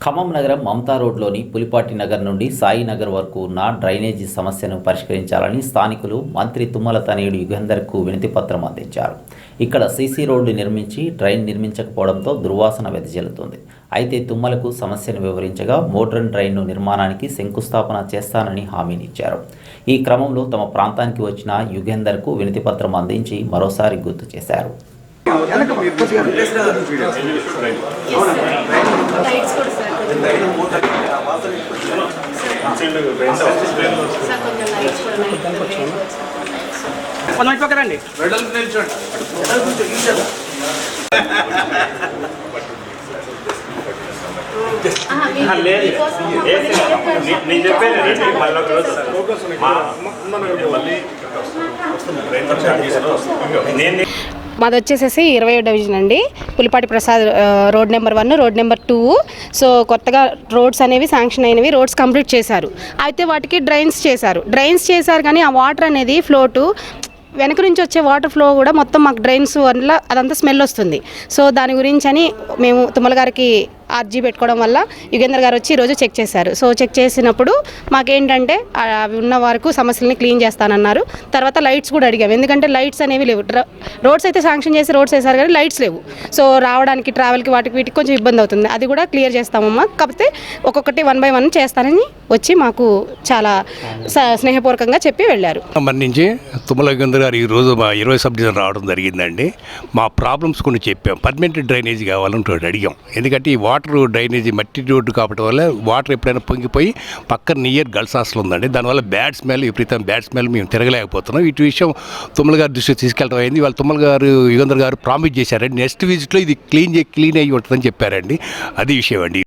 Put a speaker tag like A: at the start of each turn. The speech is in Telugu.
A: ఖమ్మం నగరం మమతా రోడ్లోని పులిపాటి నగర్ నుండి సాయి నగర్ వరకు ఉన్న డ్రైనేజీ సమస్యను పరిష్కరించాలని స్థానికులు మంత్రి తుమ్మల తనయుడు యుగంధర్కు వినతిపత్రం అందించారు. ఇక్కడ సీసీ రోడ్డు నిర్మించి డ్రైన్ నిర్మించకపోవడంతో దుర్వాసన వెదజల్లుతుంది. అయితే తుమ్మలకు సమస్యను వివరించగా మోడ్రన్ డ్రైన్ను నిర్మాణానికి శంకుస్థాపన చేస్తానని హామీనిచ్చారు. ఈ క్రమంలో తమ ప్రాంతానికి వచ్చిన యుగంధర్కు వినతిపత్రం అందించి మరోసారి గుర్తు చేశారు.
B: మాది వచ్చేసేసి 20వ డివిజన్ అండి. Pulipati Prasad road number 1, road number 2. So కొత్తగా రోడ్స్ అనేవి శాంక్షన్ అయినవి, రోడ్స్ కంప్లీట్ చేశారు. అయితే వాటికి డ్రైన్స్ చేశారు కానీ ఆ వాటర్ అనేది ఫ్లోటు వెనక నుంచి వచ్చే వాటర్ ఫ్లో కూడా మొత్తం మాకు డ్రైన్స్ వల్ల అదంతా స్మెల్ వస్తుంది. సో దాని గురించి అని మేము తుమ్మల గారికి అర్జీ పెట్టుకోవడం వల్ల యుగేంద్ర గారు వచ్చి ఈరోజు చెక్ చేశారు. సో చెక్ చేసినప్పుడు మాకేంటంటే అవి ఉన్న వరకు సమస్యలని క్లీన్ చేస్తానన్నారు. తర్వాత లైట్స్ కూడా అడిగాము, ఎందుకంటే లైట్స్ అనేవి లేవు. రోడ్స్ అయితే శాంక్షన్ చేసి రోడ్స్ వేశారు కానీ లైట్స్ లేవు. సో రావడానికి ట్రావెల్కి వీటికి కొంచెం ఇబ్బంది అవుతుంది. అది కూడా క్లియర్ చేస్తామమ్మా, కాకపోతే ఒక్కొక్కటి 1 by 1 చేస్తానని వచ్చి మాకు చాలా స్నేహపూర్వకంగా చెప్పి వెళ్ళారు.
C: నుంచి తుమ్మల యుగేంద్ర గారు ఈరోజు మా 20 సబ్ డివిజన్ రావడం జరిగిందండి. మా ప్రాబ్లమ్స్ కొన్ని చెప్పాం. పర్మనెంట్ డ్రైనేజీ కావాలని అడిగాం. ఎందుకంటే ఈ వాటర్ డ్రైనేజీ మట్టి రోడ్డు కాబట్టి వల్ల వాటర్ ఎప్పుడైనా పొంగిపోయి పక్కన నియర్ గర్ల్స్ హాస్టల్ ఉందండి. దానివల్ల బ్యాడ్ స్మెల్, విపరీతం బ్యాడ్ స్మెల్, మేము తిరగలేకపోతున్నాం. ఇటు విషయం తుమ్మల గారి దృష్టికి తీసుకెళ్ళడం అయింది. వాళ్ళు తుమ్మల గారు యుగేంద్ర గారు ప్రామిస్ చేశారండి, నెక్స్ట్ విజిట్లో ఇది క్లీన్ అయ్యి ఉంటుందని చెప్పారండి. అది విషయం అండి.